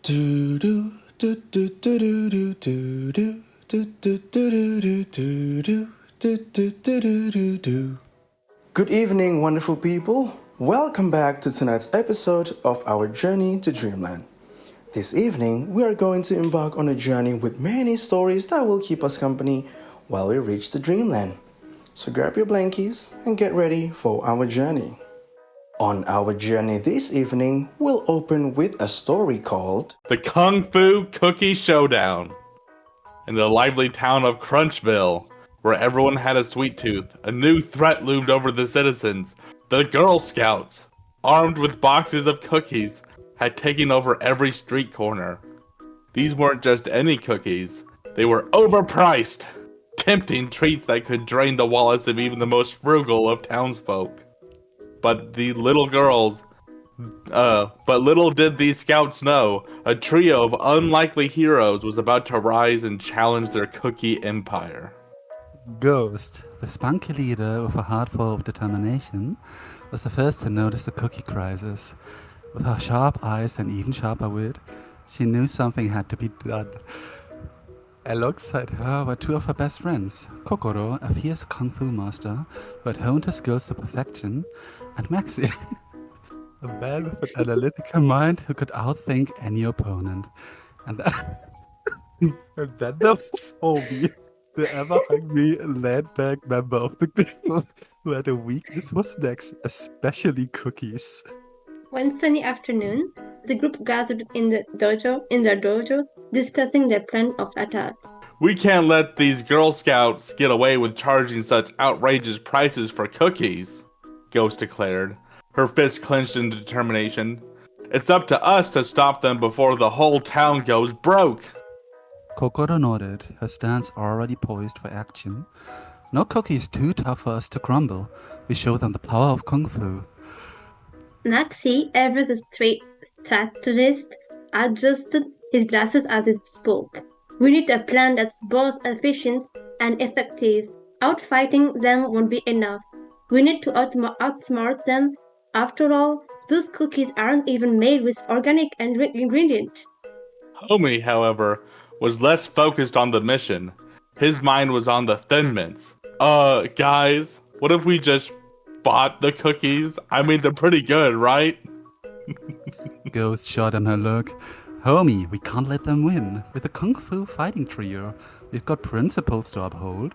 Do do do do do do do do do do do do do do do do do do do. Good evening, wonderful people. Welcome back to tonight's episode of Our Journey to Dreamland. This evening, we are going to embark on a journey with many stories that will keep us company while we reach the dreamland. So grab your blankies and get ready for our journey. On our journey this evening, we'll open with a story called The Kung Fu Cookie Showdown. In the lively town of Crunchville, where everyone had a sweet tooth, a new threat loomed over the citizens. The Girl Scouts, armed with boxes of cookies, had taken over every street corner. These weren't just any cookies, they were overpriced, tempting treats that could drain the wallets of even the most frugal of townsfolk. But little did these scouts know, a trio of unlikely heroes was about to rise and challenge their cookie empire. Ghost, the spunky leader with a heart full of determination, was the first to notice the cookie crisis. With her sharp eyes and even sharper wit, she knew something had to be done. Alongside her were two of her best friends, Kokoro, a fierce kung fu master who had honed his skills to perfection, and Maxi, a man with an analytical mind who could outthink any opponent. And then there was Obi, the ever-hungry, laid-back member of the group who had a weakness for snacks, especially cookies. One sunny afternoon, the group gathered in their dojo, discussing their plan of attack. We can't let these Girl Scouts get away with charging such outrageous prices for cookies, Ghost declared, her fist clenched in determination. It's up to us to stop them before the whole town goes broke. Kokoro nodded, her stance already poised for action. No cookie is too tough for us to crumble. We show them the power of Kung Fu. Maxi, ever the straight strategist, adjusted his glasses as he spoke. We need a plan that's both efficient and effective. Outfighting them won't be enough. We need to outsmart them. After all, those cookies aren't even made with organic ingredients. Homie, however, was less focused on the mission. His mind was on the Thin Mints. Guys, what if we just bought the cookies? I mean, they're pretty good, right? Ghost shot him her look. Homie, we can't let them win. With the Kung Fu fighting trio, we've got principles to uphold.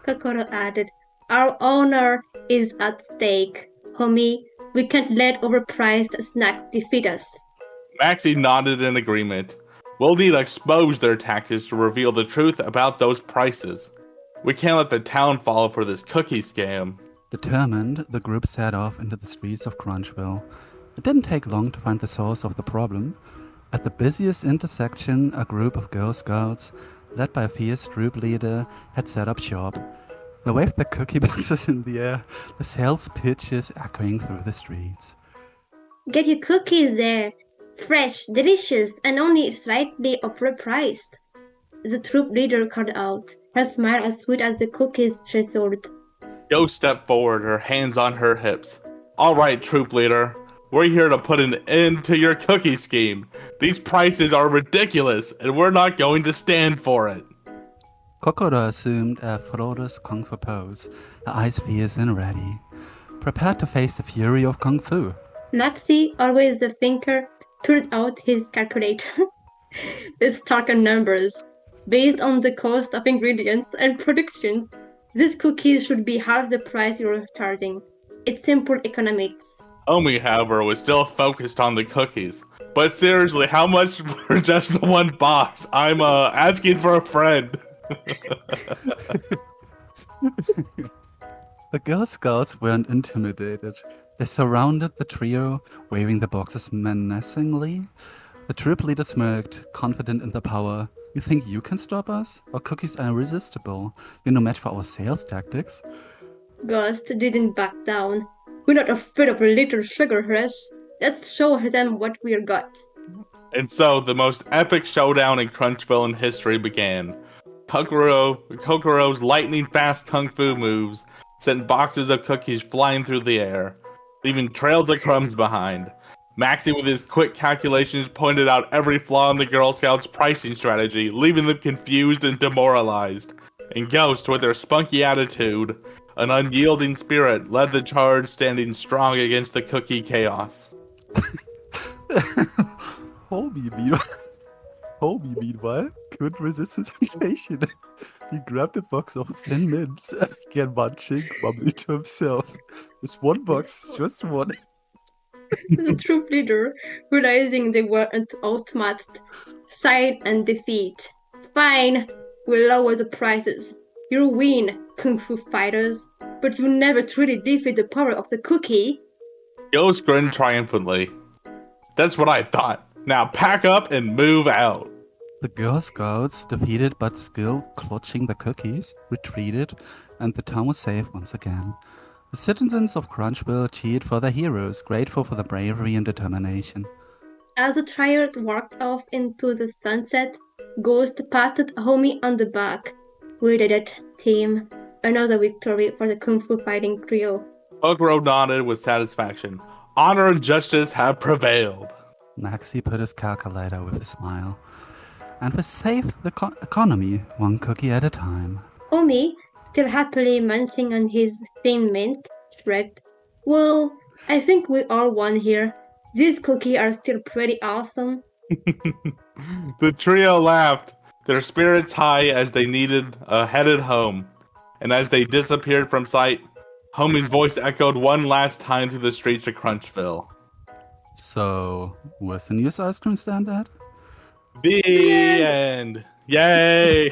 Kokoro added, our honor is at stake. Homie, we can't let overpriced snacks defeat us. Maxie nodded in agreement. We'll need to expose their tactics to reveal the truth about those prices. We can't let the town fall for this cookie scam. Determined, the group set off into the streets of Crunchville. It didn't take long to find the source of the problem. At the busiest intersection, a group of Girl Scouts, led by a fierce troop leader, had set up shop. They waved their cookie boxes in the air, the sales pitches echoing through the streets. Get your cookies there. Fresh, delicious, and only slightly overpriced. The troop leader called out, her smile as sweet as the cookies she sold. Ghost stepped forward, her hands on her hips. All right, troop leader. We're here to put an end to your cookie scheme. These prices are ridiculous, and we're not going to stand for it. Kokoro assumed a ferocious Kung Fu pose, her eyes fierce and ready, prepared to face the fury of Kung Fu. Maxi, always the thinker, pulled out his calculator. Let's talk on numbers. Based on the cost of ingredients and productions, these cookies should be half the price you're charging. It's simple economics. Omi, however, was still focused on the cookies. But seriously, how much for just one box? I'm asking for a friend. The Girl Scouts weren't intimidated. They surrounded the trio, waving the boxes menacingly. The troop leader smirked, confident in their power. You think you can stop us? Our cookies are irresistible. You're no match for our sales tactics. Ghost didn't back down. We're not afraid of a little sugar rush. Let's show them what we've got. And so, the most epic showdown in Crunchville in history began. Kokoro's lightning-fast kung fu moves sent boxes of cookies flying through the air, leaving trails of crumbs behind. Maxie, with his quick calculations, pointed out every flaw in the Girl Scouts' pricing strategy, leaving them confused and demoralized. And Ghost, with her spunky attitude, an unyielding spirit, led the charge, standing strong against the cookie chaos. Homie, meanwhile, couldn't resist his temptation. He grabbed a box of thin mints and began munching, mumbling to himself. Just one box, just one. The troop leader, realizing they were outmatched, sighed in defeat. Fine, we'll lower the prices. You win, Kung Fu fighters, but you never truly defeat the power of the cookie. Ghost grinned triumphantly. That's what I thought. Now pack up and move out. The Girl Scouts, defeated but still clutching the cookies, retreated, and the town was safe once again. The citizens of Crunchville cheered for their heroes, grateful for their bravery and determination. As the trio walked off into the sunset, Ghost patted Homie on the back. We did it, team. Another victory for the Kung Fu fighting trio. Ogro nodded with satisfaction. Honor and justice have prevailed. Maxie put his calculator with a smile. And we saved the economy, one cookie at a time. Homie, still happily munching on his thin mints, shrugged. Well, I think we all won here. These cookies are still pretty awesome. The trio laughed, their spirits high as they headed home. And as they disappeared from sight, Homie's voice echoed one last time through the streets of Crunchville. So, where's the nearest ice cream stand at? The end. Yay!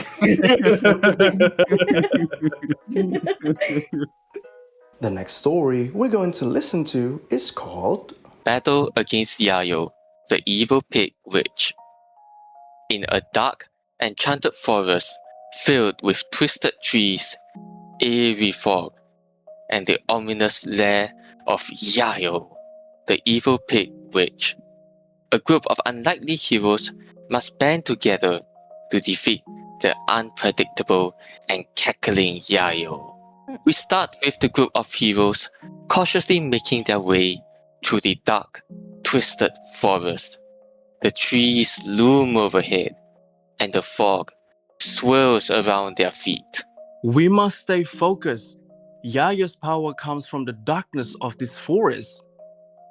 The next story we're going to listen to is called Battle Against Yayo, the Evil Pig Witch. In a dark, enchanted forest filled with twisted trees, eerie fog, and the ominous lair of Yayo, the Evil Pig Witch, a group of unlikely heroes must band together to defeat the unpredictable and cackling Yayo. We start with the group of heroes cautiously making their way through the dark, twisted forest. The trees loom overhead, and the fog swirls around their feet. We must stay focused. Yayo's power comes from the darkness of this forest,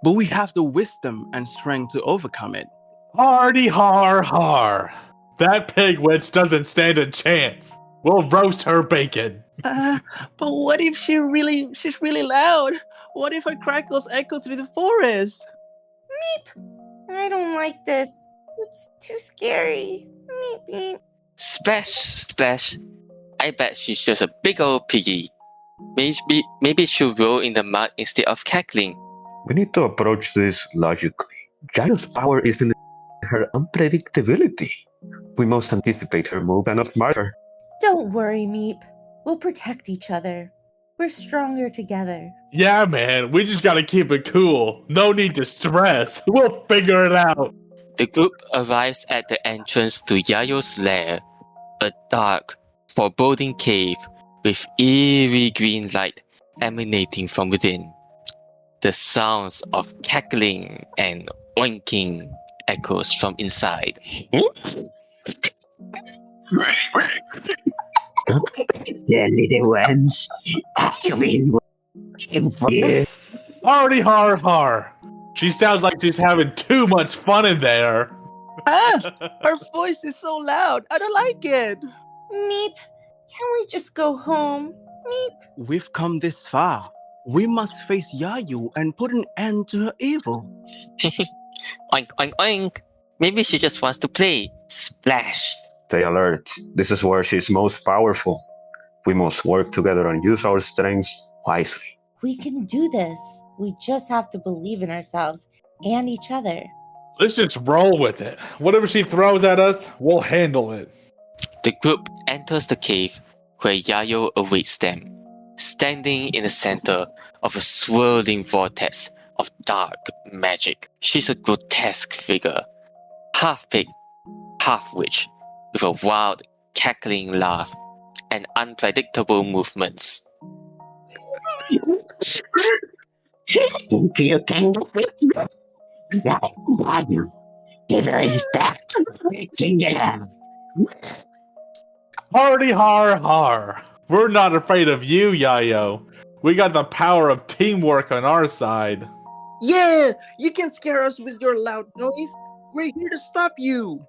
but we have the wisdom and strength to overcome it. Hardy har har. That pig witch doesn't stand a chance. We'll roast her bacon. But what if she's really loud? What if her crackles echo through the forest? I don't like this. It's too scary. Meep, meep. Splash, splash. I bet she's just a big old piggy. Maybe she'll roll in the mud instead of cackling. We need to approach this logically. Yayo's power is in her unpredictability. We must anticipate her move and not mark her. Don't worry, Meep. We'll protect each other. We're stronger together. Yeah, man, we just gotta keep it cool. No need to stress. We'll figure it out. The group arrives at the entrance to Yayo's lair, a dark, foreboding cave with eerie green light emanating from within. The sounds of cackling and oinking echoes from inside. The little ones, I've been waiting for you. Hardy har har. She sounds like she's having too much fun in there. Her voice is so loud. I don't like it. Meep, can we just go home? Meep. We've come this far. We must face Yayo and put an end to her evil. Oink, oink, oink. Maybe she just wants to play. Splash. Stay alert. This is where she's most powerful. We must work together and use our strengths wisely. We can do this. We just have to believe in ourselves and each other. Let's just roll with it. Whatever she throws at us, we'll handle it. The group enters the cave where Yayo awaits them, standing in the center of a swirling vortex of dark magic. She's a grotesque figure, half pig, half witch, with a wild, cackling laugh and unpredictable movements. You can defeat me. Yayo, give her his back. Singular. Hardy har har. We're not afraid of you, Yayo. We got the power of teamwork on our side. Yeah, you can scare us with your loud noise. We're here to stop you.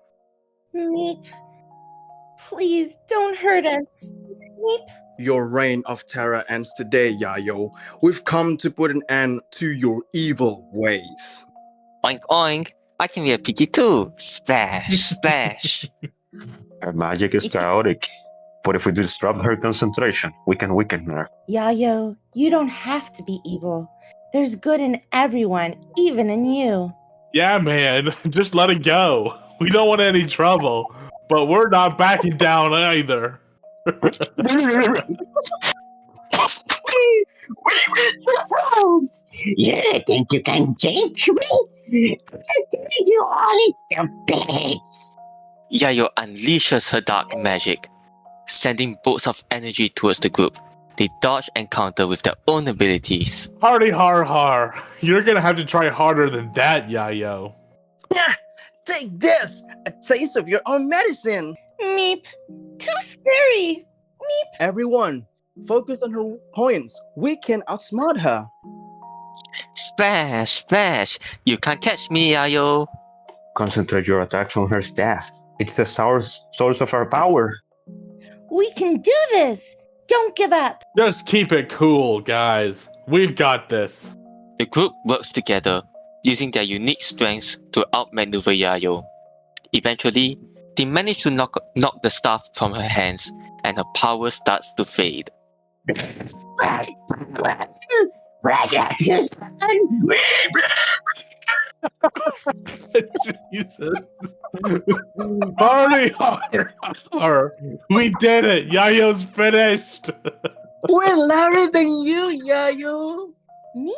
Meep, please don't hurt us. Meep. Your reign of terror ends today, Yayo. We've come to put an end to your evil ways. Oink oink. I can be a piggy too. Splash, splash. Her magic is chaotic, but if we disrupt her concentration, we can weaken her. Yayo, you don't have to be evil. There's good in everyone, even in you. Yeah, man, just let it go. We don't want any trouble, but we're not backing down either. You think you can change me? You all into pigs. Yayo unleashes her dark magic, sending bolts of energy towards the group. They dodge and counter with their own abilities. Hardy har har. You're gonna have to try harder than that, Yayo. Take this, a taste of your own medicine. Meep, too scary. Everyone, focus on her points. We can outsmart her. Splash, splash. You can't catch me, Yayo. Concentrate your attacks on her staff. It's the source of our power. We can do this. Don't give up. Just keep it cool, guys. We've got this. The group works together, using their unique strengths to outmaneuver Yayo. Eventually, they manage to knock the staff from her hands, and her power starts to fade. Jesus. Hardy har har. We did it. Yayo's finished. We're louder than you, Yayo. Meep,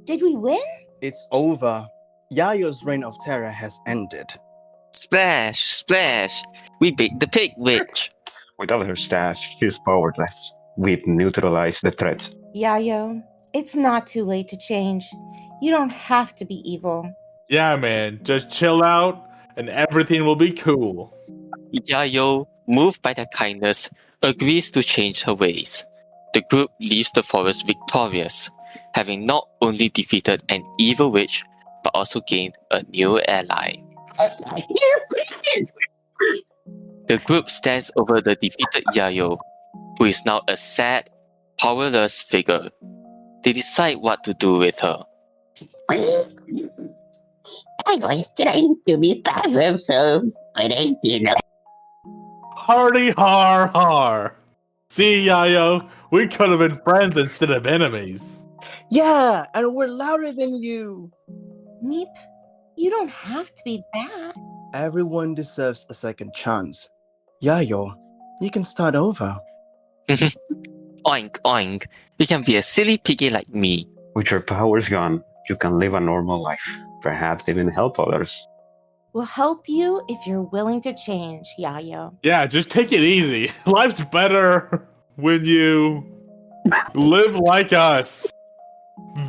did we win? It's over. Yayo's reign of terror has ended. Splash, splash. We beat the pig witch. Without her staff, she's powerless. We've neutralized the threat. Yayo, it's not too late to change. You don't have to be evil. Yeah, man. Just chill out, and everything will be cool. Yayo, moved by their kindness, agrees to change her ways. The group leaves the forest victorious, having not only defeated an evil witch, but also gained a new ally. The group stands over the defeated Yayo, who is now a sad, powerless figure. They decide what to do with her. I was trying to be powerful, but I didn't. Hardy har har. See, Yayo, we could have been friends instead of enemies. Yeah, and we're louder than you. Meep, you don't have to be bad. Everyone deserves a second chance. Yayo, you can start over. Oink oink. You can be a silly piggy like me. With your powers gone, you can live a normal life. Perhaps even help others. We'll help you if you're willing to change, Yayo. Yeah, just take it easy. Life's better when you live like us.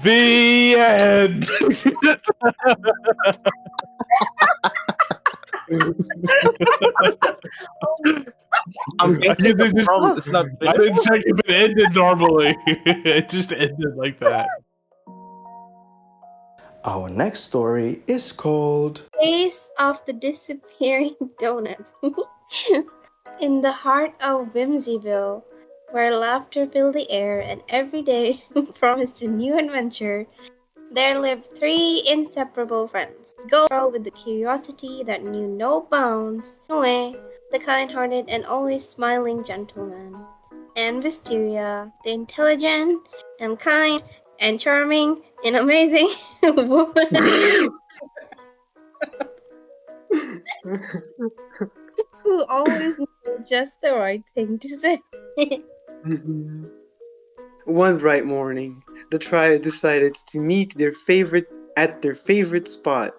The end. I'm getting the problem. It's not I didn't check if it ended normally. It just ended like that. Our next story is called Days of the Disappearing Donut. In the heart of Whimsyville, where laughter filled the air and every day promised a new adventure, there lived three inseparable friends. Girl with the curiosity that knew no bounds, Noe, the kind-hearted and always smiling gentleman, and Wisteria, the intelligent and kind and charming and amazing woman who always knew just the right thing to say. One bright morning, the trio decided to meet at their favorite spot,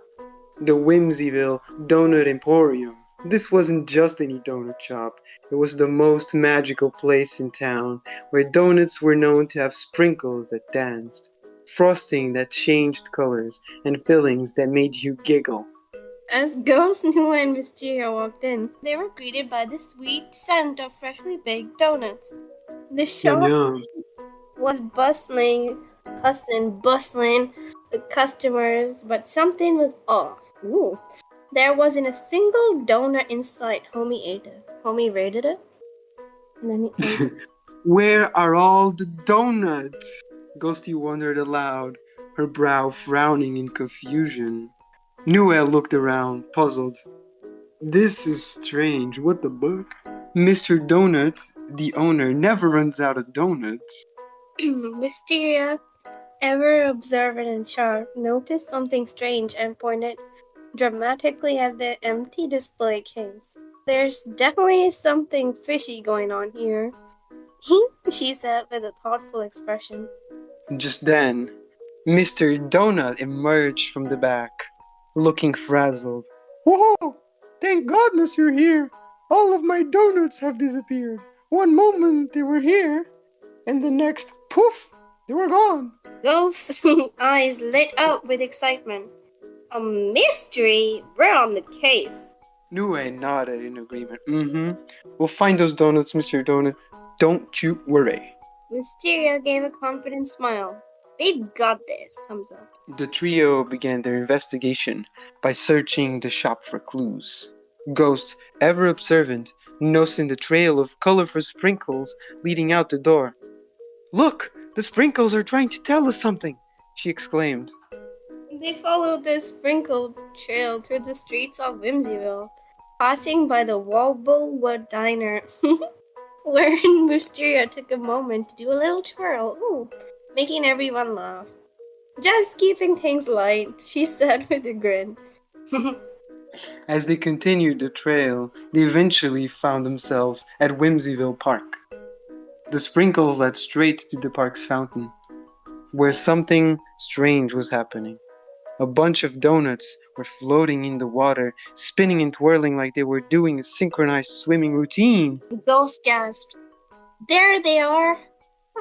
the Whimsyville Donut Emporium. This wasn't just any donut shop, it was the most magical place in town, where donuts were known to have sprinkles that danced. frosting that changed colors, and fillings that made you giggle. As Ghost, Nua, and Wisteria walked in, they were greeted by the sweet scent of freshly baked donuts. The Yum shop yum. was bustling with customers, but something was off. Ooh, there wasn't a single donut in sight. Homie ate it. Homie rated it. And then he ate it. Where are all the donuts? Ghosty wondered aloud, her brow frowning in confusion. Newell looked around, puzzled. This is strange. What the buck? Mr. Donut, the owner, never runs out of donuts. Wisteria, ever observant and sharp, noticed something strange and pointed dramatically at the empty display case. There's definitely something fishy going on here, she said with a thoughtful expression. Just then, Mr. Donut emerged from the back, looking frazzled. Whoa! Thank goodness you're here! All of my donuts have disappeared. One moment they were here, and the next, poof, they were gone. Ghost's eyes lit up with excitement. A mystery? We're on the case. Nue nodded in agreement. We'll find those donuts, Mr. Donut. Don't you worry. Wisteria gave a confident smile. We've got this. Thumbs up. The trio began their investigation by searching the shop for clues. Ghost, ever observant, noticing the trail of colorful sprinkles leading out the door. Look! The sprinkles are trying to tell us something! She exclaimed. They followed the sprinkled trail through the streets of Whimsyville, passing by the Wobblewood Diner, wherein Wisteria took a moment to do a little twirl, making everyone laugh. Just keeping things light, she said with a grin. As they continued the trail, they eventually found themselves at Whimsyville Park. The sprinkles led straight to the park's fountain, where something strange was happening. A bunch of donuts were floating in the water, spinning and twirling like they were doing a synchronized swimming routine. Ghost gasped. There they are!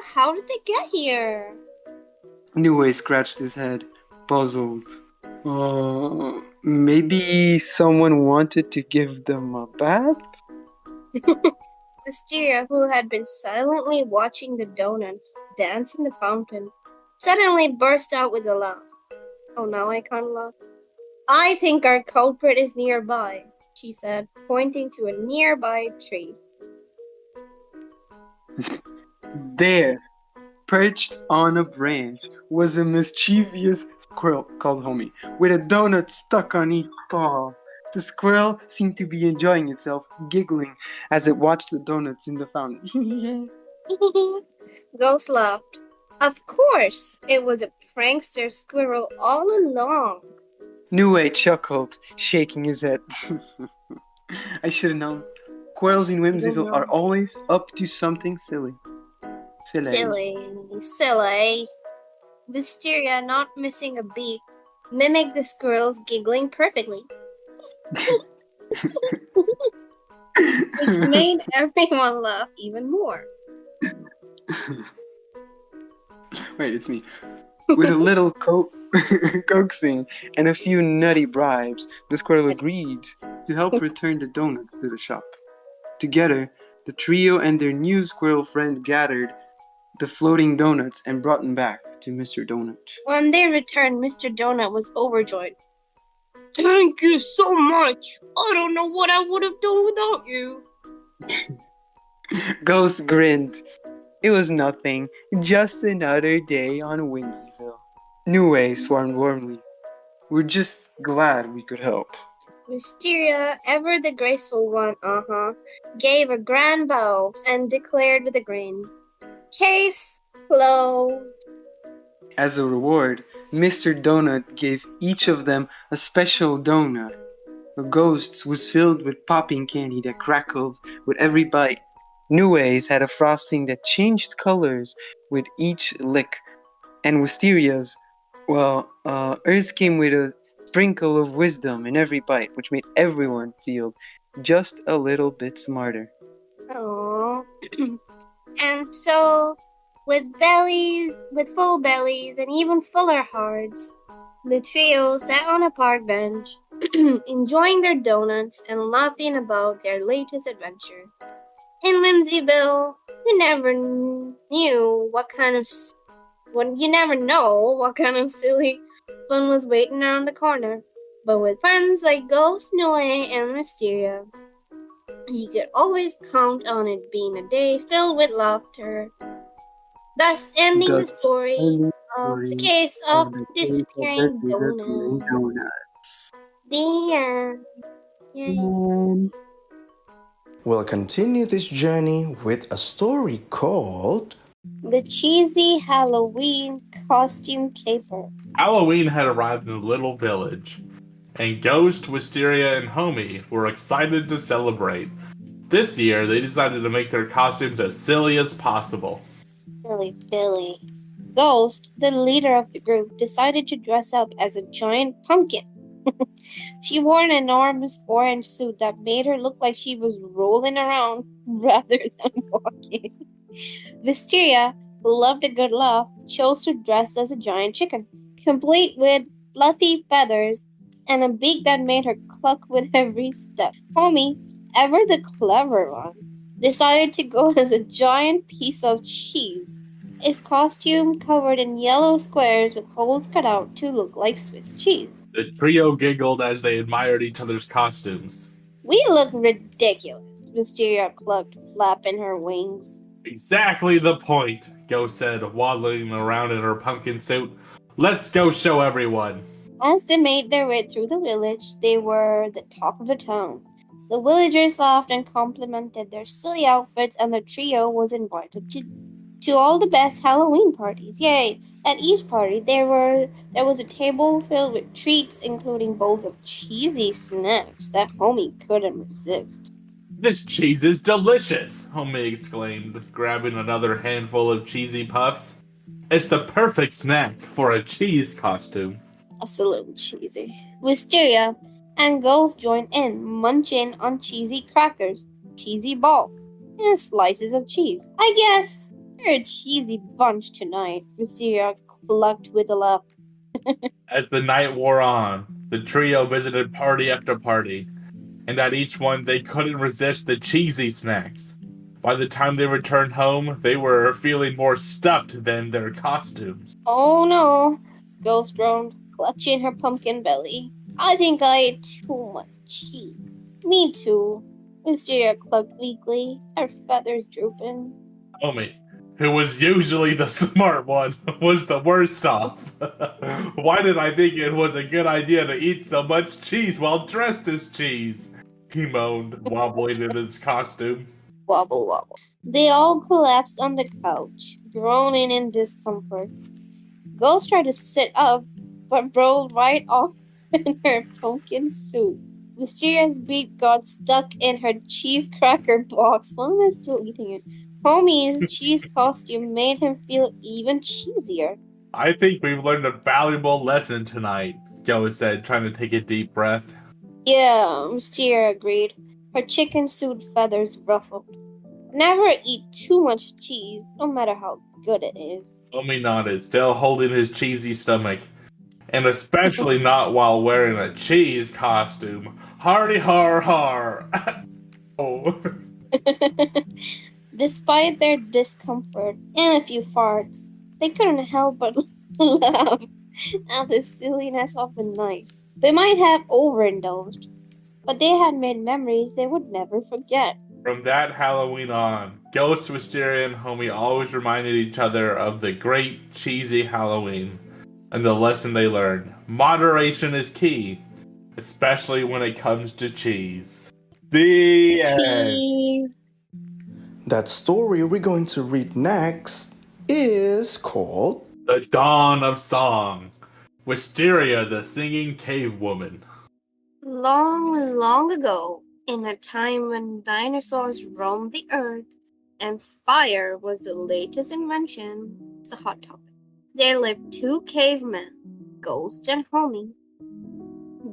How did they get here? Nue scratched his head, puzzled. Maybe someone wanted to give them a bath? Wisteria, who had been silently watching the donuts dance in the fountain, suddenly burst out with a laugh. Oh, now I can't laugh. I think our culprit is nearby, she said, pointing to a nearby tree. There, perched on a branch, was a mischievous squirrel called Homie, with a donut stuck on each paw. The squirrel seemed to be enjoying itself, giggling as it watched the donuts in the fountain. Ghost laughed. Of course, it was a prankster squirrel all along. Nue chuckled, shaking his head. I should have known. Squirrels in Whimsyville are always up to something silly. Silly. Wisteria, not missing a beat, mimicked the squirrels giggling perfectly. Which made everyone laugh even more. Wait, it's me. With a little coaxing and a few nutty bribes, the squirrel agreed to help return the donuts to the shop. Together, the trio and their new squirrel friend gathered the floating donuts and brought them back to Mr. Donut. When they returned, Mr. Donut was overjoyed. Thank you so much! I don't know what I would have done without you. Ghost grinned. It was nothing, just another day on Whimsyville. Nue swarmed warmly. We're just glad we could help. Wisteria, ever the graceful one, gave a grand bow and declared with a grin, Case closed. As a reward, Mr. Donut gave each of them a special donut. The Ghost's was filled with popping candy that crackled with every bite. Nue's had a frosting that changed colors with each lick. And Wisteria's, hers came with a sprinkle of wisdom in every bite, which made everyone feel just a little bit smarter. Aww. And so, With full bellies and even fuller hearts. The trio sat on a park bench, enjoying their donuts and laughing about their latest adventure. In Whimsyville, you never knew what kind of you never know what kind of silly fun was waiting around the corner. But with friends like Ghost, Noe, and Wisteria, you could always count on it being a day filled with laughter. Thus ending The the story tiny of the story case of of the the case of the disappearing disappearing donut. donuts. The end. Yay. And We'll continue this journey with a story called The cheesy Halloween costume caper. Halloween had arrived in the little village, and Ghost, Wisteria, and Homie were excited to celebrate. This year, they decided to make their costumes as silly as possible. Silly Billy. Ghost, the leader of the group, decided to dress up as a giant pumpkin. She wore an enormous orange suit that made her look like she was rolling around rather than walking. Wisteria, who loved a good laugh, chose to dress as a giant chicken, complete with fluffy feathers and a beak that made her cluck with every step. Homie, ever the clever one, decided to go as a giant piece of cheese. His costume covered in yellow squares with holes cut out to look like Swiss cheese. The trio giggled as they admired each other's costumes. We look ridiculous, Wisteria clucked, flapping her wings. Exactly the point, Ghost said, waddling around in her pumpkin suit. Let's go show everyone. As they made their way through the village, they were the talk of the town. The villagers laughed and complimented their silly outfits, and the trio was invited to all the best Halloween parties. Yay! At each party, there was a table filled with treats, including bowls of cheesy snacks that Homie couldn't resist. This cheese is delicious, Homie exclaimed, grabbing another handful of cheesy puffs. It's the perfect snack for a cheese costume. That's a little cheesy. Wisteria and Ghost joined in, munching on cheesy crackers, cheesy balls, and slices of cheese. I guess they're a cheesy bunch tonight, Wisteria clucked with a laugh. As the night wore on, the trio visited party after party, and at each one they couldn't resist the cheesy snacks. By the time they returned home, they were feeling more stuffed than their costumes. Oh no, Ghost groaned, clutching her pumpkin belly. I think I ate too much cheese. Me too, Wisteria clucked weakly, her feathers drooping. Homie, who was usually the smart one, was the worst off. Why did I think it was a good idea to eat so much cheese while dressed as cheese? He moaned, wobbling in his costume. Wobble wobble. They all collapsed on the couch, groaning in discomfort. Ghost tried to sit up, but rolled right off in her pumpkin suit. Wisteria's beak got stuck in her cheese cracker box. Why am I still eating it? Homie's cheese costume made him feel even cheesier. I think we've learned a valuable lesson tonight, Joe said, trying to take a deep breath. Yeah, Wisteria agreed, her chicken suit feathers ruffled. Never eat too much cheese, no matter how good it is. Homie nodded, still holding his cheesy stomach. And especially not while wearing a cheese costume. Hardy har har! Oh. Despite their discomfort and a few farts, they couldn't help but laugh at the silliness of the night. They might have overindulged, but they had made memories they would never forget. From that Halloween on, Ghost, Wisteria, and Homie always reminded each other of the great cheesy Halloween and the lesson they learned. Moderation is key, especially when it comes to cheese. The end. Cheese. that story we're going to read next is called The Dawn of Song. Wisteria, the Singing Cavewoman. Long, long ago, in a time when dinosaurs roamed the earth and fire was the latest invention, the hot topic, there lived two cavemen, Ghost and Homie.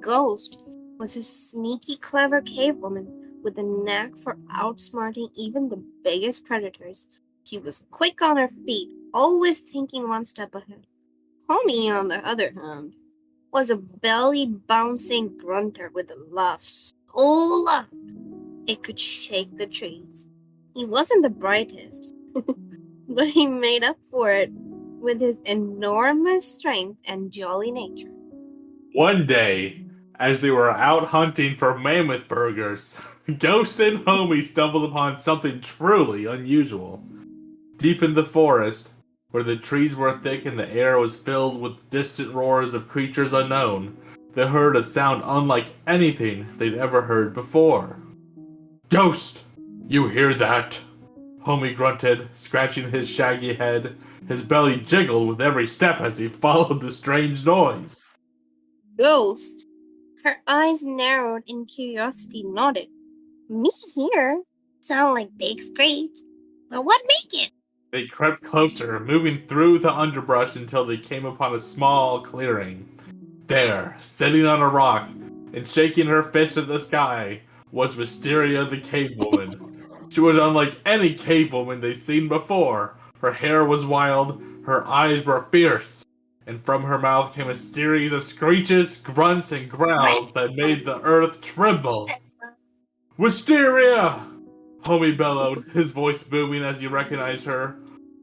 Ghost was a sneaky, clever cavewoman with a knack for outsmarting even the biggest predators. She was quick on her feet, always thinking one step ahead. Homie, on the other hand, was a belly-bouncing grunter with a laugh so loud it could shake the trees. He wasn't the brightest, but he made up for it with his enormous strength and jolly nature. One day, as they were out hunting for mammoth burgers, Ghost and Homie stumbled upon something truly unusual. Deep in the forest, where the trees were thick and the air was filled with distant roars of creatures unknown, they heard a sound unlike anything they'd ever heard before. Ghost! You hear that? Homie grunted, scratching his shaggy head. His belly jiggled with every step as he followed the strange noise. Ghost, her eyes narrowed in curiosity, nodded. Me here? Sound like big screech. But what make it? They crept closer, moving through the underbrush until they came upon a small clearing. There, sitting on a rock and shaking her fist at the sky, was Wisteria the Cavewoman. She was unlike any cavewoman they'd seen before. Her hair was wild, her eyes were fierce, and from her mouth came a series of screeches, grunts, and growls that made the earth tremble. Wisteria! Homie bellowed, his voice booming as he recognized her.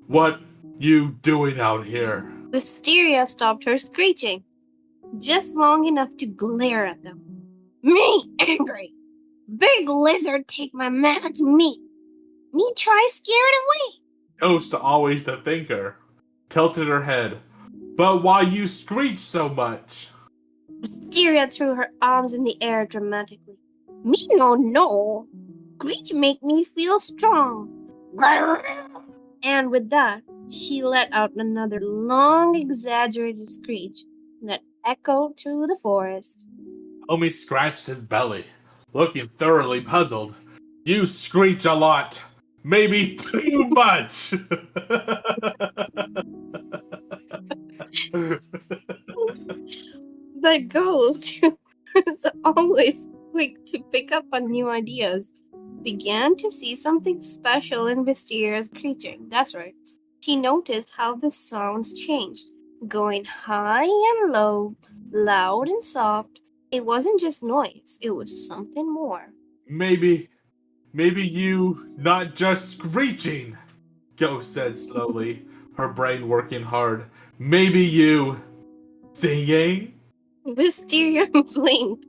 What you doing out here? Wisteria stopped her screeching, just long enough to glare at them. Me angry! Big lizard take my man's meat. Me try scare it away. Ghost, always the thinker, tilted her head. But why you screech so much? Wisteria threw her arms in the air dramatically. Me no. Screech make me feel strong. And with that, she let out another long, exaggerated screech that echoed through the forest. Homie scratched his belly, looking thoroughly puzzled. You screech a lot. Maybe too much. The ghost, who is always quick to pick up on new ideas, began to see something special in Wisteria's screeching. That's right. She noticed how the sounds changed, going high and low, loud and soft. It wasn't just noise, it was something more. Maybe you not just screeching, Ghost said slowly, her brain working hard. Maybe you singing? Wisteria blinked,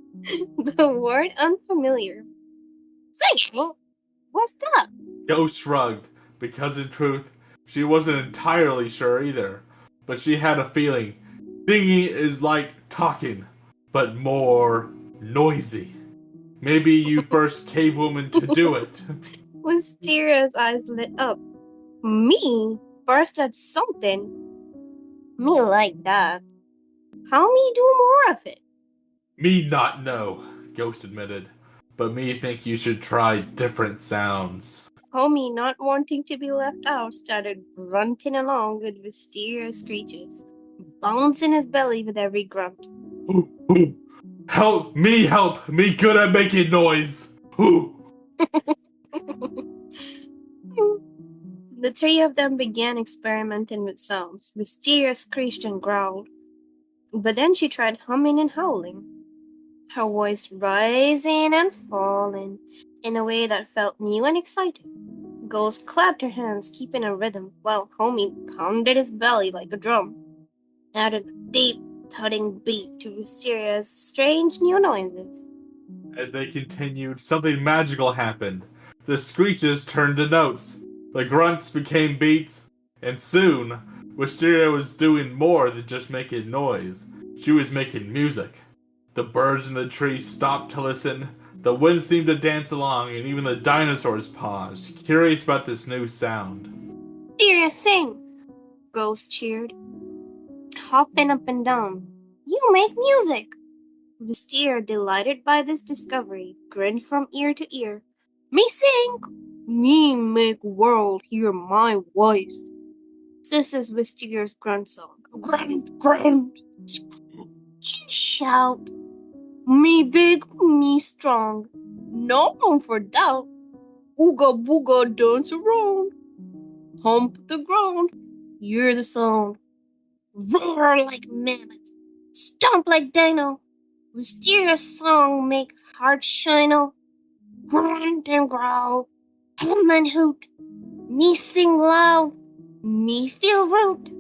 the word unfamiliar. Singing? What's that? Ghost shrugged, because in truth, she wasn't entirely sure either. But she had a feeling. Singing is like talking, but more noisy. Maybe you first cavewoman to do it. Wisteria's eyes lit up. Me? First at something? Me like that. How me do more of it? Me not know, Ghost admitted. But me think you should try different sounds. Homie, not wanting to be left out, started grunting along with Wisteria's screeches, bouncing his belly with every grunt. Ooh. Help me good at making noise. Ooh. The three of them began experimenting with sounds. Wisteria screeched and growled. But then she tried humming and howling, her voice rising and falling in a way that felt new and exciting. Ghost clapped her hands, keeping a rhythm, while Homie pounded his belly like a drum, added a deep, thudding beat to Wisteria's strange new noises. As they continued, something magical happened. The screeches turned to notes, the grunts became beats, and soon, Wisteria was doing more than just making noise. She was making music. The birds in the trees stopped to listen, the wind seemed to dance along, and even the dinosaurs paused, curious about this new sound. Wisteria, sing! Ghost cheered, hopping up and down. You make music! Wisteria, delighted by this discovery, grinned from ear to ear. Me sing! Me make world hear my voice. This is Wisteria's grunt song. Grunt! Shout! Me big, me strong. No room for doubt. Ooga booga dance around. hump the ground, hear the sound, roar like mammoth, stomp like dino, mysterious song makes heart shine out, grunt and growl, hum and hoot, me sing loud, me feel rude,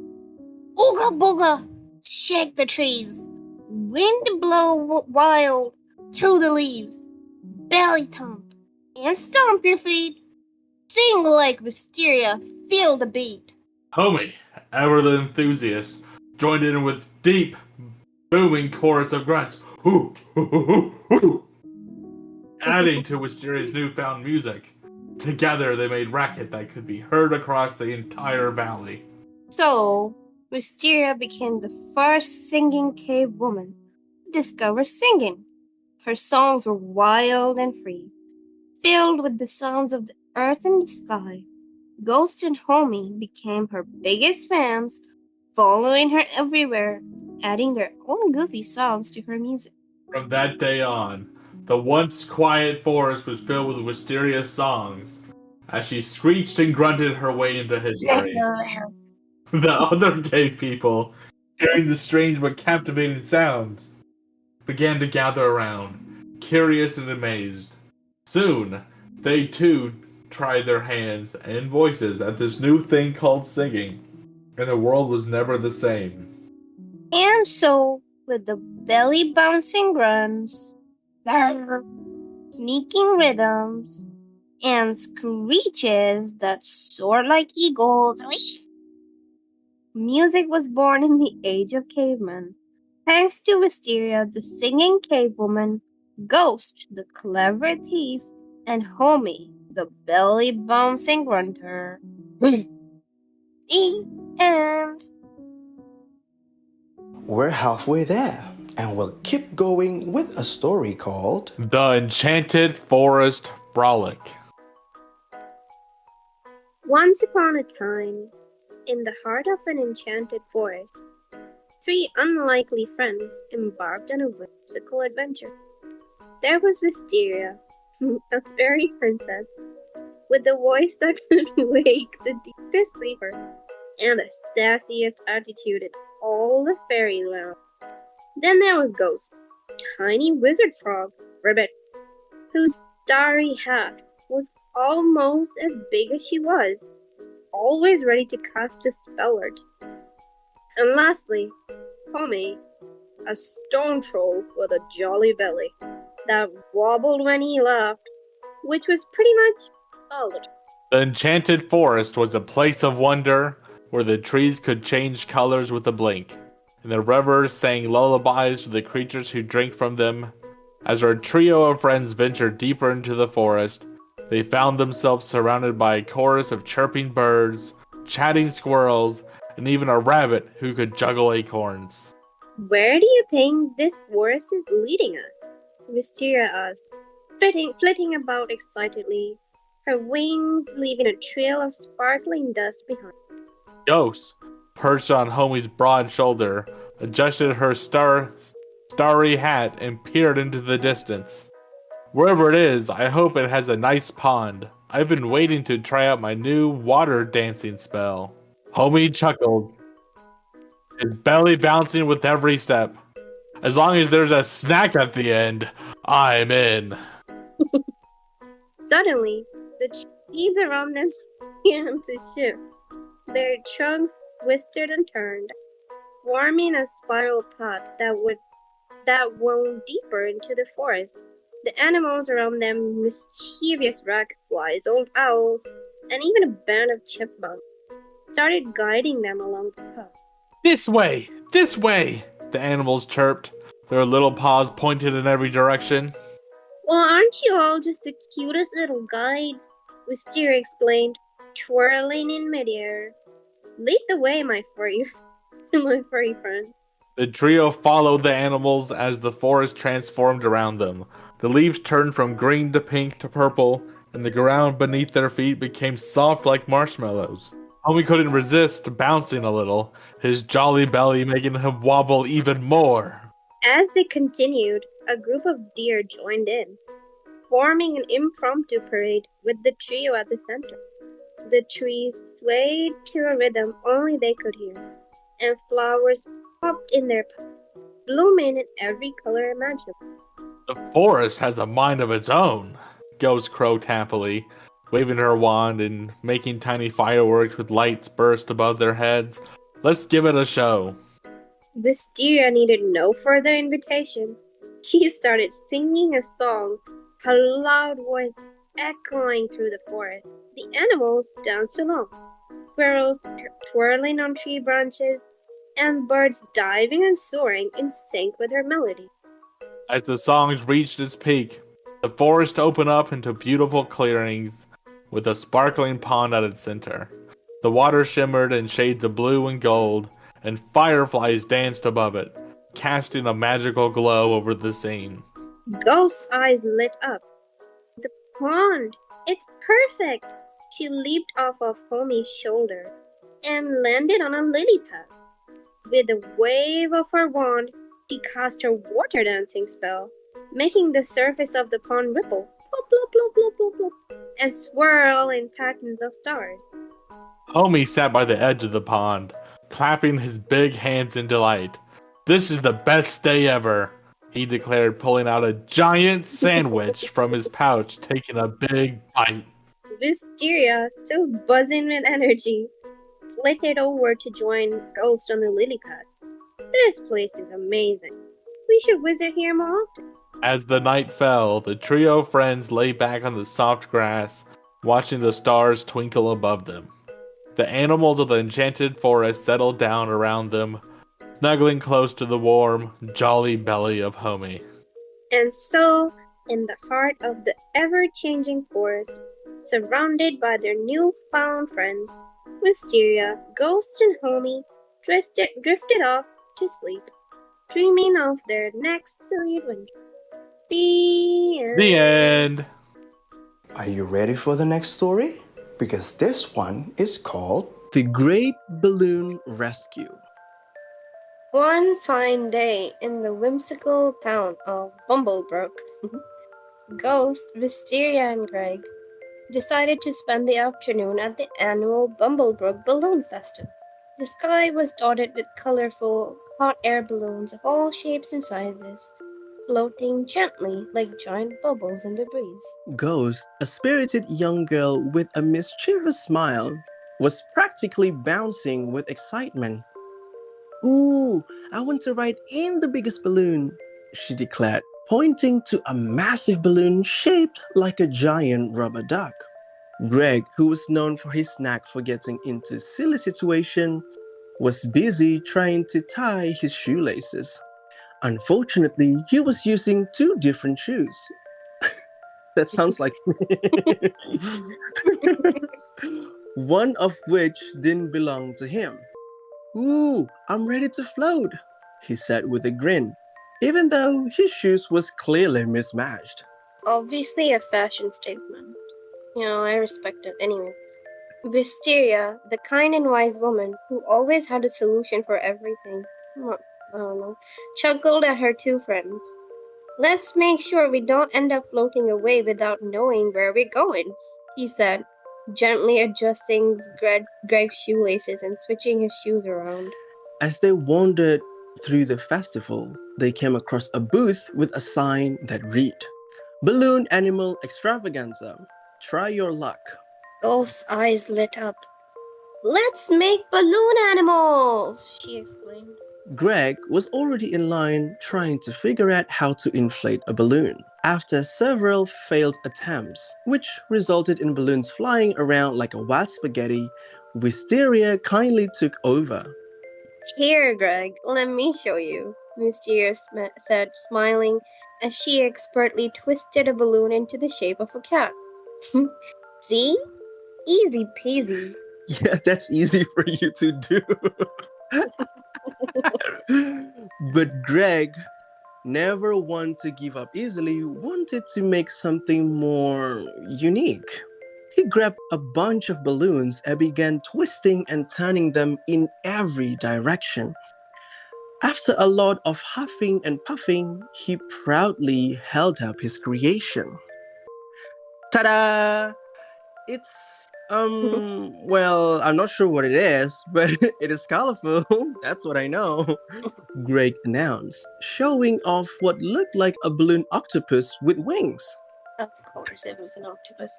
ooga booga, shake the trees, wind blow wild through the leaves, belly thump and stomp your feet, sing like Wisteria, feel the beat. Homie, ever the enthusiast, joined in with deep, booming chorus of grunts, hoo, hoo, hoo, hoo, hoo, adding to Wisteria's newfound music. Together they made racket that could be heard across the entire valley. So, Wisteria became the first singing cave woman to discover singing. Her songs were wild and free, filled with the sounds of the earth and the sky. Ghost and Homie became her biggest fans, following her everywhere, adding their own goofy songs to her music. From that day on, the once quiet forest was filled with Wisteria's songs, as she screeched and grunted her way into history. The other cave people, hearing the strange but captivating sounds, began to gather around, curious and amazed. Soon, they too tried their hands and voices at this new thing called singing, and the world was never the same. And so, with the belly bouncing grunts, sneaking rhythms, and screeches that soared like eagles, music was born in the age of cavemen. Thanks to Wisteria, the singing cave woman, Ghost, the clever thief, and Homie, the belly bouncing grunter. The end. We're halfway there, and we'll keep going with a story called The Enchanted Forest Frolic. Once upon a time, in the heart of an enchanted forest, three unlikely friends embarked on a whimsical adventure. There was Wisteria, a fairy princess, with a voice that could wake the deepest sleeper, and the sassiest attitude in all the fairyland. Then there was Ghost, tiny wizard frog, Ribbit, whose starry hat was almost as big as she was, always ready to cast a spell or two. And lastly, Homie, a stone troll with a jolly belly that wobbled when he laughed, which was pretty much all the time. The Enchanted Forest was a place of wonder where the trees could change colors with a blink, and the rivers sang lullabies to the creatures who drank from them. As our trio of friends ventured deeper into the forest, they found themselves surrounded by a chorus of chirping birds, chatting squirrels, and even a rabbit who could juggle acorns. Where do you think this forest is leading us? Wisteria asked, flitting about excitedly, her wings leaving a trail of sparkling dust behind. Ghost, perched on Homie's broad shoulder, adjusted her starry hat and peered into the distance. Wherever it is, I hope it has a nice pond. I've been waiting to try out my new water dancing spell. Homie chuckled, his belly bouncing with every step. As long as there's a snack at the end, I'm in. Suddenly, the trees around them began to shift. Their trunks twisted and turned, forming a spiral path that wound deeper into the forest. The animals around them, mischievous ragflies, old owls, and even a band of chipmunks, started guiding them along the path. This way! This way! The animals chirped, their little paws pointed in every direction. Well, aren't you all just the cutest little guides? Wisteria explained, twirling in midair. Lead the way, my furry friends. The trio followed the animals as the forest transformed around them. The leaves turned from green to pink to purple, and the ground beneath their feet became soft like marshmallows. Homie couldn't resist bouncing a little, his jolly belly making him wobble even more. As they continued, a group of deer joined in, forming an impromptu parade with the trio at the center. The trees swayed to a rhythm only they could hear, and flowers popped in their pots, blooming in every color imaginable. The forest has a mind of its own, Ghost crowed happily, waving her wand and making tiny fireworks with lights burst above their heads. Let's give it a show. Wisteria needed no further invitation. She started singing a song, her loud voice echoing through the forest. The animals danced along, squirrels twirling on tree branches, and birds diving and soaring in sync with her melody. As the songs reached its peak, the forest opened up into beautiful clearings with a sparkling pond at its center. The water shimmered in shades of blue and gold, and fireflies danced above it, casting a magical glow over the scene. Ghost's eyes lit up. The pond! It's perfect! She leaped off of Homie's shoulder and landed on a lily pad. With a wave of her wand, she cast her water dancing spell, making the surface of the pond ripple, plop, plop, plop, plop, plop, plop, and swirl in patterns of stars. Homie sat by the edge of the pond, clapping his big hands in delight. This is the best day ever, he declared, pulling out a giant sandwich from his pouch, taking a big bite. Wisteria, still buzzing with energy, flitted over to join Ghost on the lily pad. This place is amazing. We should visit here more often. As the night fell, the trio of friends lay back on the soft grass, watching the stars twinkle above them. The animals of the enchanted forest settled down around them, snuggling close to the warm, jolly belly of Homie. And so, in the heart of the ever-changing forest, surrounded by their newfound friends, Wisteria, Ghost, and Homie drifted off to sleep, dreaming of their next silly adventure. The end. The end. Are you ready for the next story? Because this one is called The Great Balloon Rescue. One fine day in the whimsical town of Bumblebrook, Ghost, Wisteria, and Greg decided to spend the afternoon at the annual Bumblebrook Balloon Festival. The sky was dotted with colorful hot air balloons of all shapes and sizes, floating gently like giant bubbles in the breeze. Ghost, a spirited young girl with a mischievous smile, was practically bouncing with excitement. Ooh, I want to ride in the biggest balloon, she declared, pointing to a massive balloon shaped like a giant rubber duck. Greg, who was known for his knack for getting into silly situations, was busy trying to tie his shoelaces. Unfortunately, he was using two different shoes. That sounds like one of which didn't belong to him. Ooh, I'm ready to float, he said with a grin, even though his shoes was clearly mismatched. Obviously a fashion statement. I respect it. Anyways, Wisteria, the kind and wise woman who always had a solution for everything, I don't know, chuckled at her two friends. Let's make sure we don't end up floating away without knowing where we're going, he said, gently adjusting Greg's shoelaces and switching his shoes around. As they wandered through the festival, they came across a booth with a sign that read, Balloon Animal Extravaganza. Try your luck. Ghost's eyes lit up. Let's make balloon animals, she exclaimed. Greg was already in line trying to figure out how to inflate a balloon. After several failed attempts, which resulted in balloons flying around like a wild spaghetti, Wisteria kindly took over. Here, Greg, let me show you, Wisteria said, smiling as she expertly twisted a balloon into the shape of a cat. See? Easy peasy. Yeah, that's easy for you to do. But Greg, never one to give up easily, wanted to make something more unique. He grabbed a bunch of balloons and began twisting and turning them in every direction. After a lot of huffing and puffing, he proudly held up his creation. Ta-da! It's Well, I'm not sure what it is, but it is colorful. That's what I know. Greg announced, showing off what looked like a balloon octopus with wings. Of course, it was an octopus.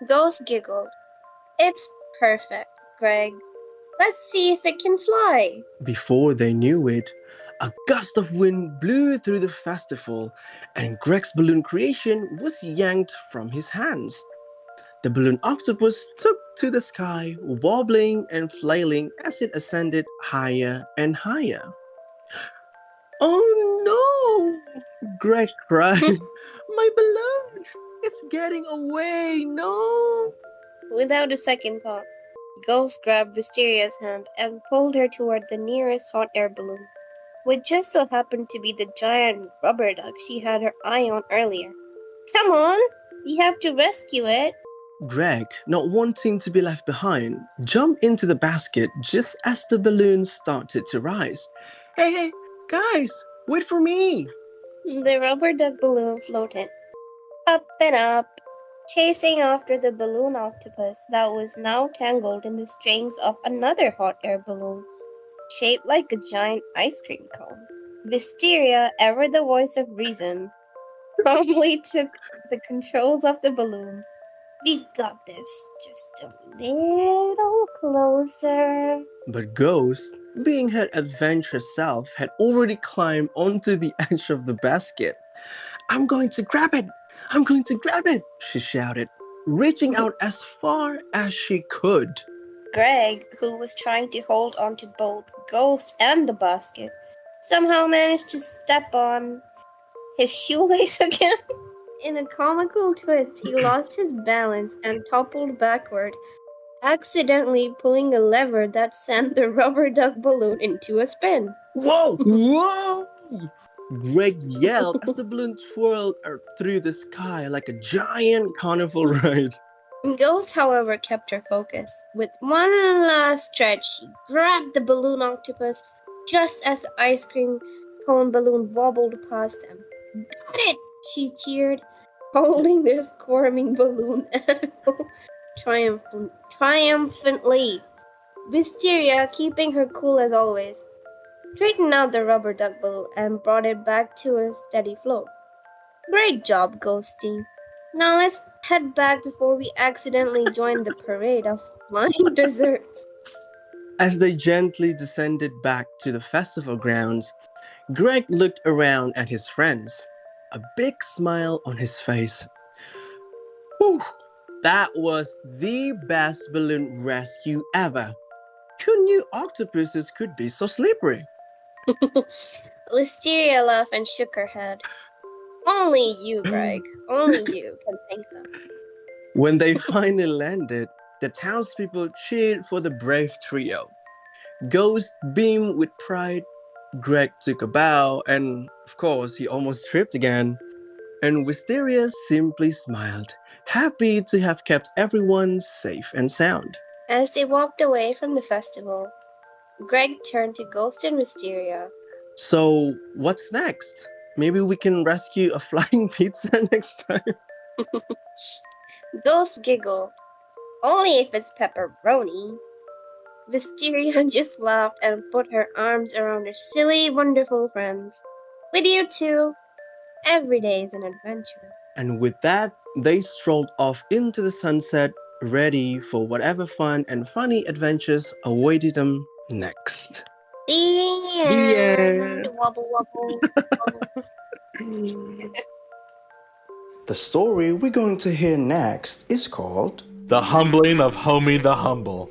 Ghost giggled. It's perfect, Greg. Let's see if it can fly. Before they knew it, a gust of wind blew through the festival, and Greg's balloon creation was yanked from his hands. The balloon octopus took to the sky, wobbling and flailing as it ascended higher and higher. Oh no! Greg cried. My balloon! It's getting away! No! Without a second thought, Ghost grabbed Wisteria's hand and pulled her toward the nearest hot air balloon, which just so happened to be the giant rubber duck she had her eye on earlier. Come on! We have to rescue it! Greg, not wanting to be left behind, jumped into the basket just as the balloon started to rise. Hey, guys, wait for me! The rubber duck balloon floated up and up, chasing after the balloon octopus that was now tangled in the strings of another hot air balloon, shaped like a giant ice cream cone. Wisteria, ever the voice of reason, calmly took the controls of the balloon. We've got this. Just a little closer. But Ghost, being her adventurous self, had already climbed onto the edge of the basket. I'm going to grab it! I'm going to grab it! She shouted, reaching out as far as she could. Greg, who was trying to hold on to both Ghost and the basket, somehow managed to step on his shoelace again. In a comical twist, he lost his balance and toppled backward, accidentally pulling a lever that sent the rubber duck balloon into a spin. Whoa! Whoa! Greg yelled as the balloon twirled through the sky like a giant carnival ride. Ghost, however, kept her focus. With one last stretch, she grabbed the balloon octopus just as the ice cream cone balloon wobbled past them. Got it! She cheered, holding the squirming balloon animal triumphantly. Wisteria, keeping her cool as always, straightened out the rubber duck balloon and brought it back to a steady float. Great job, Ghosty. Now let's head back before we accidentally join the parade of flying desserts. As they gently descended back to the festival grounds, Greg looked around at his friends, a big smile on his face. Whew, that was the best balloon rescue ever. Who knew octopuses could be so slippery? Wisteria laughed and shook her head. Only you, Greg. Only you can thank them. When they finally landed, the townspeople cheered for the brave trio. Ghost beamed with pride. Greg took a bow, and of course, he almost tripped again. And Wisteria simply smiled, happy to have kept everyone safe and sound. As they walked away from the festival, Greg turned to Ghost and Wisteria. So, what's next? Maybe we can rescue a flying pizza next time? Ghost giggled. Only if it's pepperoni. Wisteria just laughed and put her arms around her silly, wonderful friends. With you two, every day is an adventure. And with that, they strolled off into the sunset, ready for whatever fun and funny adventures awaited them next. The end. Wobble wobble. The story we're going to hear next is called The Humbling of Homie the Humble.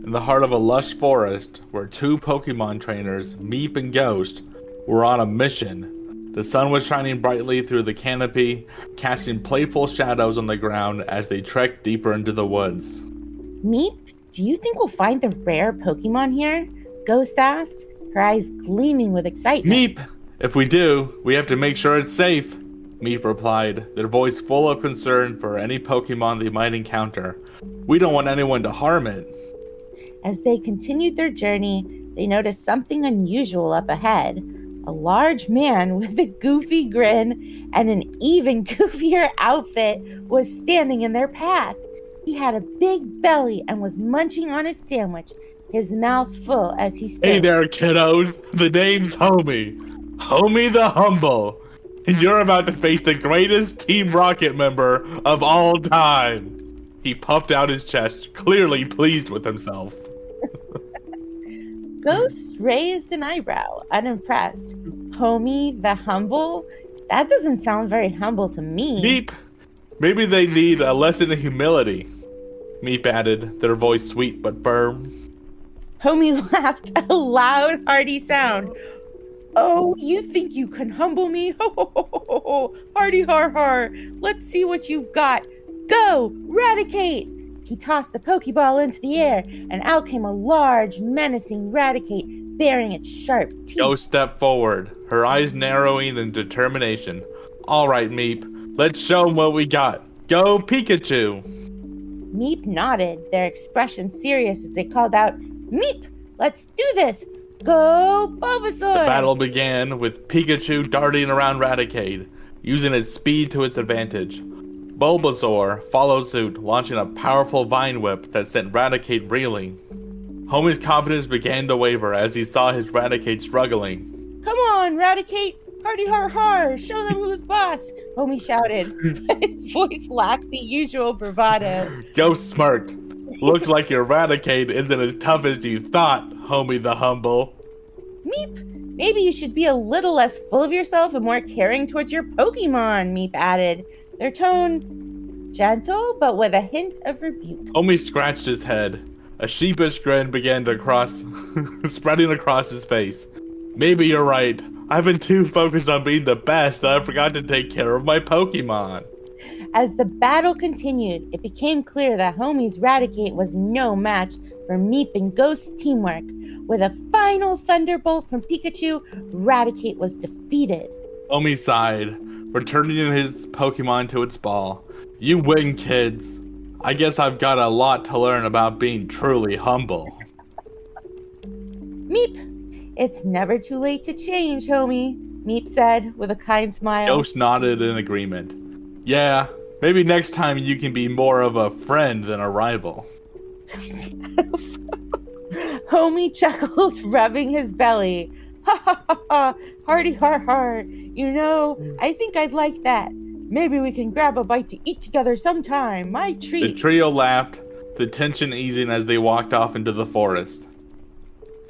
In the heart of a lush forest, where two Pokemon trainers, Meep and Ghost, were on a mission. The sun was shining brightly through the canopy, casting playful shadows on the ground as they trekked deeper into the woods. Meep, do you think we'll find the rare Pokemon here? Ghost asked, her eyes gleaming with excitement. Meep! If we do, we have to make sure it's safe, Meep replied, their voice full of concern for any Pokemon they might encounter. We don't want anyone to harm it. As they continued their journey, they noticed something unusual up ahead. A large man with a goofy grin and an even goofier outfit was standing in their path. He had a big belly and was munching on his sandwich, his mouth full as he spoke. Hey there, kiddos. The name's Homie. Homie the Humble. And you're about to face the greatest Team Rocket member of all time. He puffed out his chest, clearly pleased with himself. Ghost raised an eyebrow, unimpressed. Homie the Humble? That doesn't sound very humble to me. Meep. Maybe they need a lesson in humility. Meep added, their voice sweet but firm. Homie laughed, a loud, hearty sound. Oh, you think you can humble me? Ho, ho, ho, ho, ho, ho. Hardy har har. Let's see what you've got. Go, Raticate! He tossed the Pokeball into the air, and out came a large, menacing Raticate, bearing its sharp teeth. Ghost stepped forward, her eyes narrowing in determination. All right, Meep, let's show 'em what we got. Go, Pikachu! Meep nodded, their expression serious as they called out, Meep, let's do this! Go, Bulbasaur! The battle began with Pikachu darting around Raticate, using its speed to its advantage. Bulbasaur followed suit, launching a powerful Vine Whip that sent Raticate reeling. Homie's confidence began to waver as he saw his Raticate struggling. Come on, Raticate! Hardy har har! Show them who's boss! Homie shouted, but his voice lacked the usual bravado. Ghost smirked. Looks like your Raticate isn't as tough as you thought, Homie the Humble. Meep, maybe you should be a little less full of yourself and more caring towards your Pokemon, Meep added, their tone gentle but with a hint of rebuke. Homie scratched his head. A sheepish grin began to spreading across his face. Maybe you're right. I've been too focused on being the best that I forgot to take care of my Pokemon. As the battle continued, it became clear that Homie's Raticate was no match for Meep and Ghost's teamwork. With a final thunderbolt from Pikachu, Raticate was defeated. Homie sighed, returning his Pokemon to its ball. You win, kids. I guess I've got a lot to learn about being truly humble. Meep, it's never too late to change, Homie, Meep said with a kind smile. Ghost nodded in agreement. Yeah, maybe next time you can be more of a friend than a rival. Homie chuckled, rubbing his belly. Ha ha ha ha, hardy har har. You know, I think I'd like that. Maybe we can grab a bite to eat together sometime. My treat. The trio laughed, the tension easing as they walked off into the forest.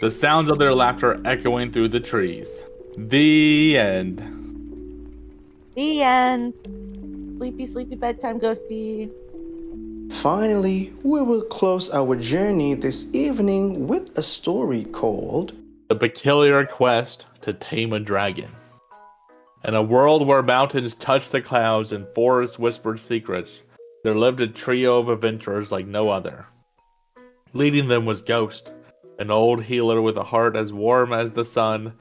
The sounds of their laughter echoing through the trees. The end. The end. Sleepy, sleepy bedtime, Ghosty. Finally, we will close our journey this evening with a story called The Peculiar Quest to Tame a Dragon. In a world where mountains touched the clouds and forests whispered secrets, there lived a trio of adventurers like no other. Leading them was Ghost, an old healer with a heart as warm as the sun,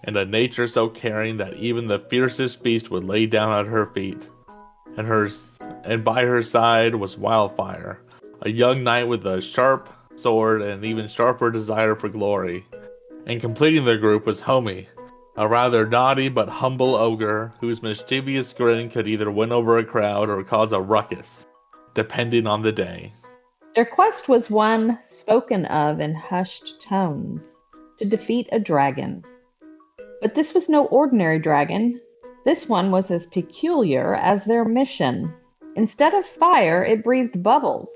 and a nature so caring that even the fiercest beast would lay down at her feet. And by her side was Wildfire, a young knight with a sharp sword and an even sharper desire for glory. And completing their group was Homie, a rather naughty but humble ogre whose mischievous grin could either win over a crowd or cause a ruckus, depending on the day. Their quest was one spoken of in hushed tones, to defeat a dragon. But this was no ordinary dragon. This one was as peculiar as their mission. Instead of fire, it breathed bubbles.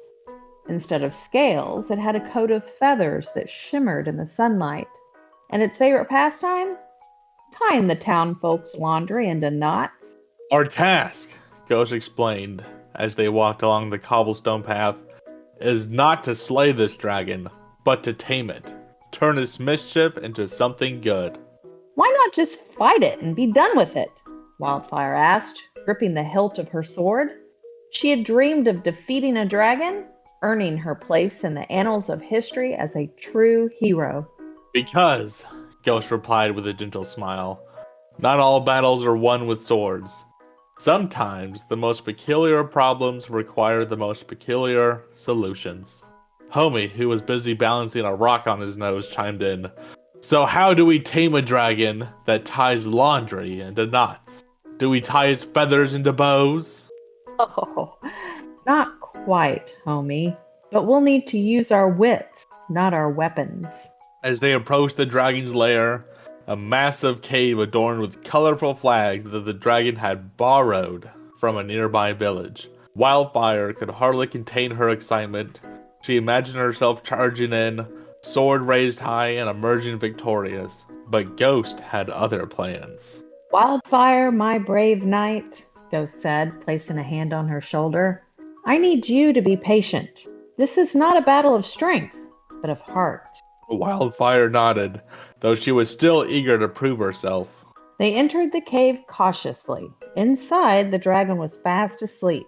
Instead of scales, it had a coat of feathers that shimmered in the sunlight. And its favorite pastime? Tying the town folks' laundry into knots. Our task, Ghost explained as they walked along the cobblestone path, is not to slay this dragon, but to tame it. Turn its mischief into something good. Why not just fight it and be done with it? Wildfire asked, gripping the hilt of her sword. She had dreamed of defeating a dragon, earning her place in the annals of history as a true hero. Because, Ghost replied with a gentle smile, not all battles are won with swords. Sometimes the most peculiar problems require the most peculiar solutions. Homie, who was busy balancing a rock on his nose, chimed in. So how do we tame a dragon that ties laundry into knots? Do we tie its feathers into bows? Oh, not quite, homie. But we'll need to use our wits, not our weapons. As they approached the dragon's lair, a massive cave adorned with colorful flags that the dragon had borrowed from a nearby village. Wildfire could hardly contain her excitement. She imagined herself charging in, sword raised high and emerging victorious. But Ghost had other plans. Wildfire, my brave knight, Ghost said, placing a hand on her shoulder. I need you to be patient. This is not a battle of strength, but of heart. Wildfire nodded, though she was still eager to prove herself. They entered the cave cautiously. Inside, the dragon was fast asleep,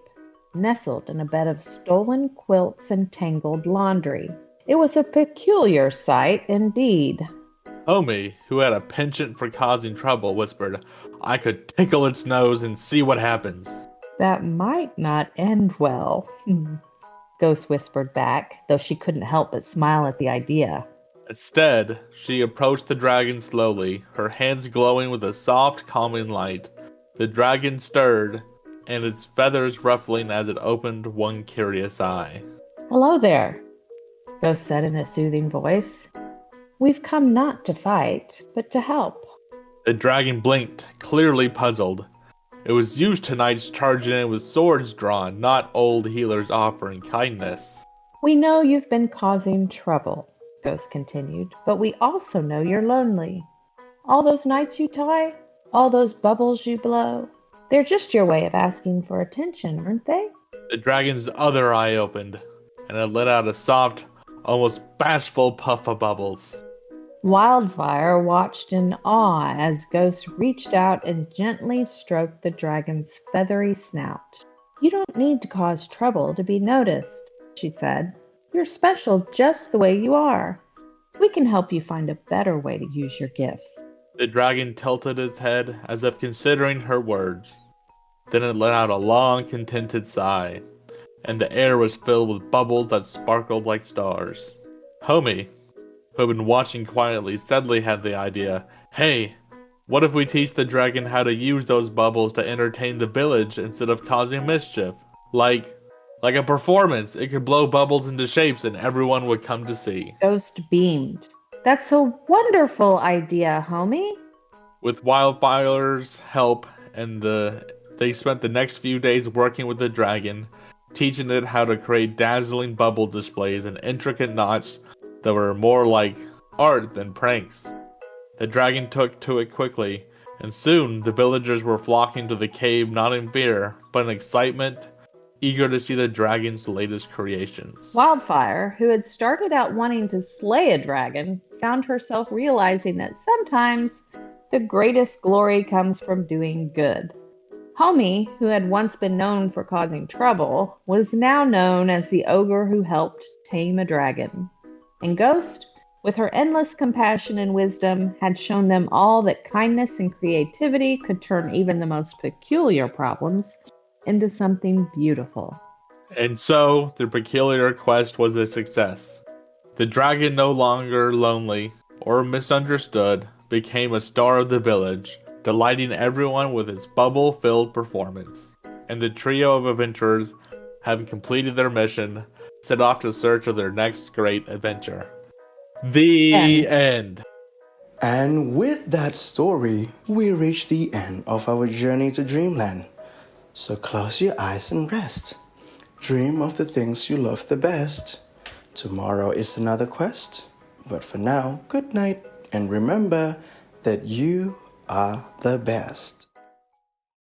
nestled in a bed of stolen quilts and tangled laundry. It was a peculiar sight indeed. Homie, who had a penchant for causing trouble, whispered, I could tickle its nose and see what happens. That might not end well, Ghost whispered back, though she couldn't help but smile at the idea. Instead, she approached the dragon slowly, her hands glowing with a soft, calming light. The dragon stirred, and its feathers ruffling as it opened one curious eye. Hello there, Ghost said in a soothing voice. We've come not to fight, but to help. The dragon blinked, clearly puzzled. It was used to knights charging in with swords drawn, not old healers offering kindness. We know you've been causing trouble, Ghost continued, but we also know you're lonely. All those nights you tie, all those bubbles you blow, they're just your way of asking for attention, aren't they? The dragon's other eye opened, and it let out a soft, almost bashful puff of bubbles. Wildfire watched in awe as Ghost reached out and gently stroked the dragon's feathery snout. You don't need to cause trouble to be noticed, she said. You're special just the way you are. We can help you find a better way to use your gifts. The dragon tilted its head as if considering her words. Then it let out a long, contented sigh, and the air was filled with bubbles that sparkled like stars. Homie, who had been watching quietly, suddenly had the idea, hey, what if we teach the dragon how to use those bubbles to entertain the village instead of causing mischief? Like a performance, it could blow bubbles into shapes and everyone would come to see. Ghost beamed. That's a wonderful idea, homie. With Wildfire's help, they spent the next few days working with the dragon, teaching it how to create dazzling bubble displays and intricate knots that were more like art than pranks. The dragon took to it quickly, and soon the villagers were flocking to the cave not in fear, but in excitement, eager to see the dragon's latest creations. Wildfire, who had started out wanting to slay a dragon, found herself realizing that sometimes the greatest glory comes from doing good. Homie, who had once been known for causing trouble, was now known as the ogre who helped tame a dragon. And Ghost, with her endless compassion and wisdom, had shown them all that kindness and creativity could turn even the most peculiar problems into something beautiful. And so, their peculiar quest was a success. The dragon, no longer lonely or misunderstood, became a star of the village, delighting everyone with its bubble-filled performance. And the trio of adventurers, having completed their mission, set off to search of their next great adventure. The end. And with that story, we reach the end of our journey to Dreamland. So close your eyes and rest. Dream of the things you love the best. Tomorrow is another quest. But for now, good night. And remember that you are the best.